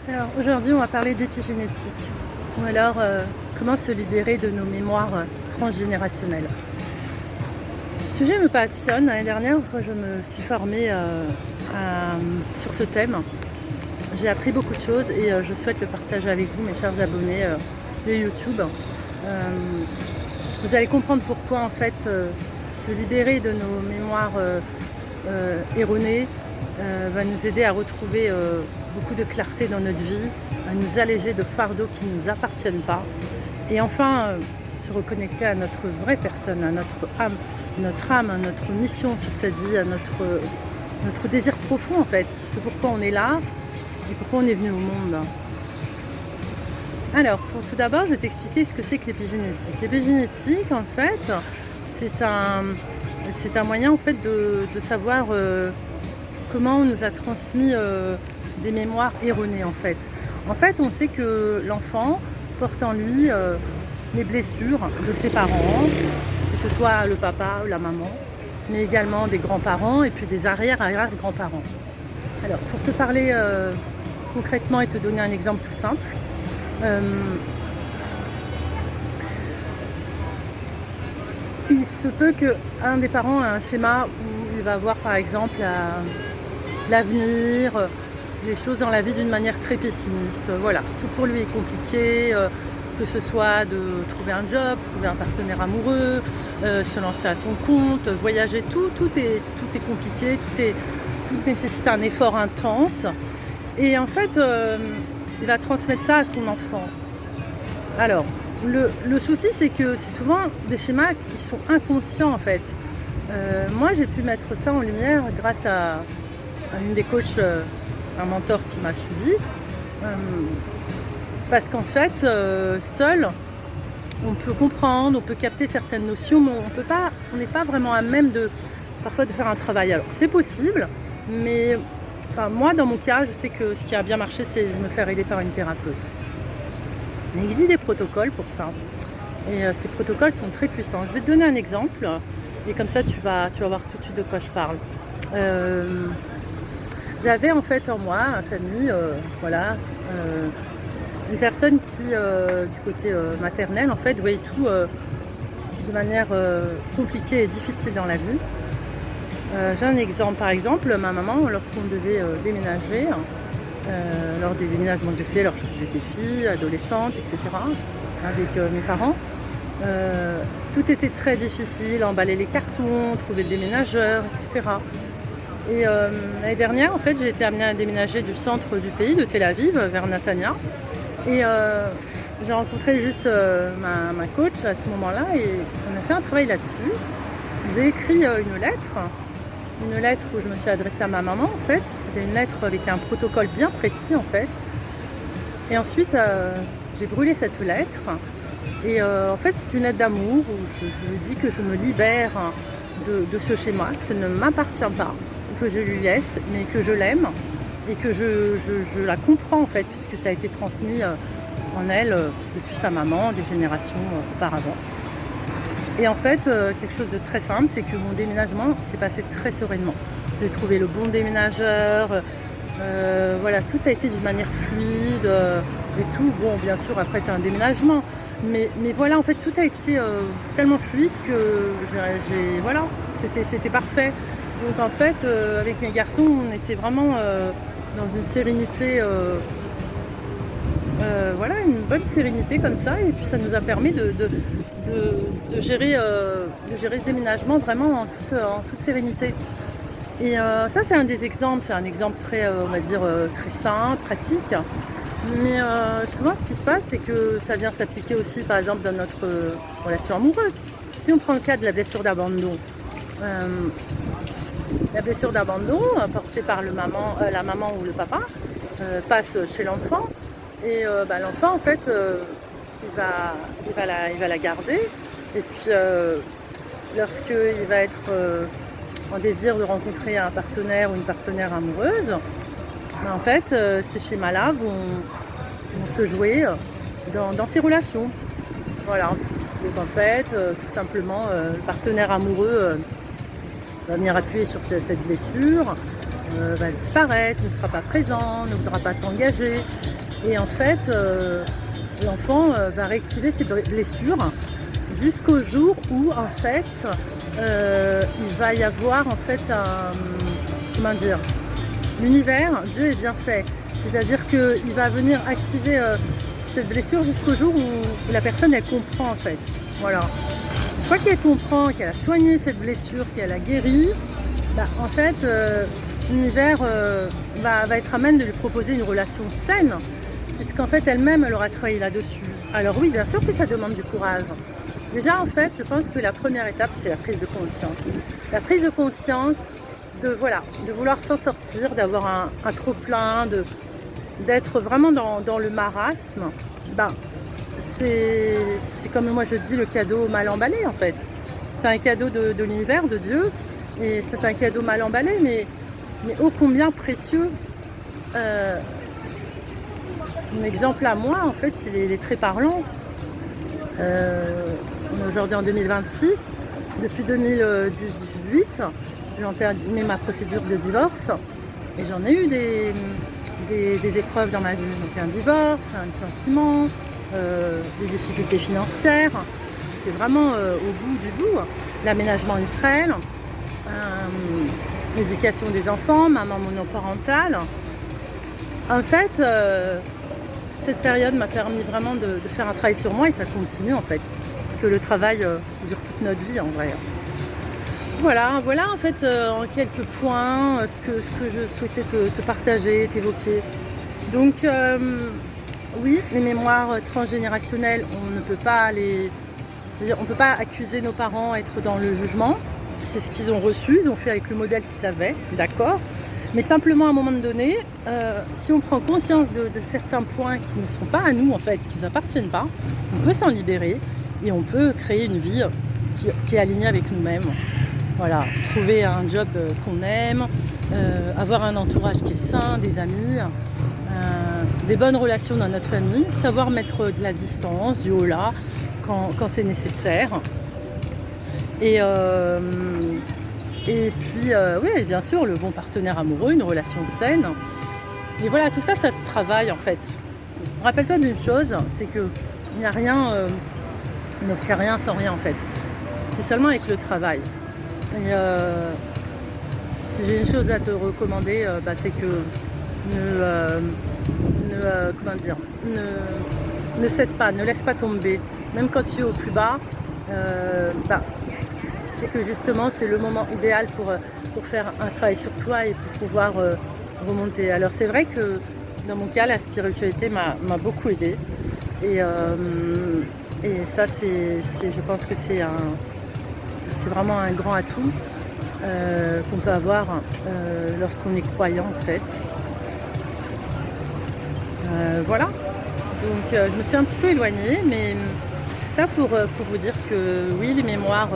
Alors aujourd'hui, on va parler d'épigénétique, ou alors comment se libérer de nos mémoires transgénérationnelles. Ce sujet me passionne. L'année dernière, quand je me suis formée sur ce thème, j'ai appris beaucoup de choses et je souhaite le partager avec vous, mes chers abonnés de YouTube. Vous allez comprendre pourquoi en fait se libérer de nos mémoires erronées va nous aider à retrouver beaucoup de clarté dans notre vie, à nous alléger de fardeaux qui ne nous appartiennent pas et enfin se reconnecter à notre vraie personne, à notre âme, à notre mission sur cette vie, à notre désir profond en fait. C'est pourquoi on est là et pourquoi on est venu au monde. Alors, tout d'abord, je vais t'expliquer ce que c'est que l'épigénétique. L'épigénétique, en fait, c'est un moyen en fait, de savoir comment on nous a transmis des mémoires erronées. En fait, on sait que l'enfant porte en lui les blessures de ses parents, que ce soit le papa ou la maman, mais également des grands-parents et puis des arrière-grands-parents. Alors, pour te parler concrètement et te donner un exemple tout simple, il se peut qu'un des parents ait un schéma où il va voir par exemple l'avenir, les choses dans la vie d'une manière très pessimiste. Voilà, tout pour lui est compliqué, que ce soit de trouver un job, trouver un partenaire amoureux, se lancer à son compte, voyager, tout est compliqué, tout nécessite un effort intense. Et en fait, il va transmettre ça à son enfant. Alors, le souci, c'est que c'est souvent des schémas qui sont inconscients, en fait. Moi, j'ai pu mettre ça en lumière grâce à une des coachs, un mentor qui m'a suivi. Parce qu'en fait, seul, on peut comprendre, on peut capter certaines notions, mais on n'est pas vraiment à même parfois de faire un travail. Alors, c'est possible, mais moi, dans mon cas, je sais que ce qui a bien marché, c'est de me faire aider par une thérapeute. Il existe des protocoles pour ça. Et ces protocoles sont très puissants. Je vais te donner un exemple. Et comme ça, tu vas voir tout de suite de quoi je parle. J'avais en fait en moi, une famille, une personne qui, du côté maternel, en fait, voyait tout de manière compliquée et difficile dans la vie. J'ai un exemple, par exemple, ma maman, lorsqu'on devait déménager, lors des déménagements que j'ai fait, lorsque j'étais fille, adolescente, etc., avec mes parents, tout était très difficile, emballer les cartons, trouver le déménageur, etc. Et l'année dernière, en fait, j'ai été amenée à déménager du centre du pays, de Tel Aviv, vers Natania. Et j'ai rencontré juste ma coach à ce moment-là et on a fait un travail là-dessus. J'ai écrit une lettre où je me suis adressée à ma maman en fait. C'était une lettre avec un protocole bien précis en fait. Et ensuite, j'ai brûlé cette lettre. Et en fait, c'est une lettre d'amour où je lui dis que je me libère de ce schéma, que ça ne m'appartient pas, que je lui laisse, mais que je l'aime et que je la comprends en fait, puisque ça a été transmis en elle depuis sa maman, des générations auparavant. Et en fait, quelque chose de très simple, c'est que mon déménagement s'est passé très sereinement. J'ai trouvé le bon déménageur, voilà, tout a été d'une manière fluide et tout. Bon, bien sûr, après c'est un déménagement, mais voilà, en fait, tout a été tellement fluide que voilà, c'était parfait. Donc en fait, avec mes garçons, on était vraiment dans une sérénité. Voilà, une bonne sérénité comme ça, et puis ça nous a permis de gérer ce déménagement vraiment en toute sérénité. Et ça, c'est un des exemples, c'est un exemple très, on va dire, très simple, pratique. Mais souvent, ce qui se passe, c'est que ça vient s'appliquer aussi, par exemple, dans notre relation amoureuse. Si on prend le cas de la blessure d'abandon, portée par la maman ou le papa, passe chez l'enfant. Et l'enfant, en fait, il va la garder. Et puis, lorsqu'il va être en désir de rencontrer un partenaire ou une partenaire amoureuse, en fait, ces schémas-là vont se jouer dans ces relations. Voilà. Donc, en fait, tout simplement, le partenaire amoureux va venir appuyer sur cette blessure. va disparaître, ne sera pas présent, ne voudra pas s'engager. Et en fait, l'enfant va réactiver ses blessures jusqu'au jour où en fait il va y avoir en fait comment dire, l'univers, Dieu est bien fait, c'est-à-dire qu'il va venir activer cette blessure jusqu'au jour où la personne elle comprend en fait, voilà. Une fois qu'elle comprend, qu'elle a soigné cette blessure, qu'elle a guéri, bah, en fait l'univers va être à même de lui proposer une relation saine, puisqu'en fait elle-même elle aura travaillé là-dessus. Alors oui, bien sûr que ça demande du courage. Déjà, en fait, je pense que la première étape, c'est la prise de conscience. La prise de conscience de vouloir s'en sortir, d'avoir un trop-plein, d'être vraiment dans le marasme. Ben, c'est comme moi je dis, le cadeau mal emballé, en fait. C'est un cadeau de l'univers, de Dieu, et c'est un cadeau mal emballé, mais ô combien précieux. Un exemple à moi, en fait, il est très parlant. On est aujourd'hui en 2026. Depuis 2018, j'ai entamé ma procédure de divorce et j'en ai eu des épreuves dans ma vie. Donc un divorce, un licenciement, des difficultés financières. J'étais vraiment au bout du bout. L'aménagement en Israël, l'éducation des enfants, maman monoparentale. En fait, cette période m'a permis vraiment de faire un travail sur moi et ça continue en fait. Parce que le travail dure toute notre vie en vrai. Voilà en fait en quelques points ce que je souhaitais te partager, t'évoquer. Donc oui, les mémoires transgénérationnelles, on peut pas accuser nos parents d'être dans le jugement. C'est ce qu'ils ont reçu, ils ont fait avec le modèle qu'ils avaient, d'accord. Mais simplement à un moment donné, si on prend conscience de certains points qui ne sont pas à nous en fait, qui ne nous appartiennent pas, on peut s'en libérer et on peut créer une vie qui est alignée avec nous-mêmes. Voilà, trouver un job qu'on aime, avoir un entourage qui est sain, des amis, des bonnes relations dans notre famille, savoir mettre de la distance, du holà quand c'est nécessaire. Et puis, oui, bien sûr, le bon partenaire amoureux, une relation saine. Et voilà, tout ça, ça se travaille en fait. Rappelle-toi d'une chose, c'est qu'il n'y a rien, donc c'est rien sans rien en fait. C'est seulement avec le travail. Et si j'ai une chose à te recommander, c'est que ne cède pas, ne laisse pas tomber. Même quand tu es au plus bas, c'est que justement c'est le moment idéal pour faire un travail sur toi et pour pouvoir remonter. Alors c'est vrai que dans mon cas la spiritualité m'a beaucoup aidée et ça je pense que c'est vraiment un grand atout qu'on peut avoir lorsqu'on est croyant en fait. Voilà, donc je me suis un petit peu éloignée, mais tout ça pour vous dire que oui, les mémoires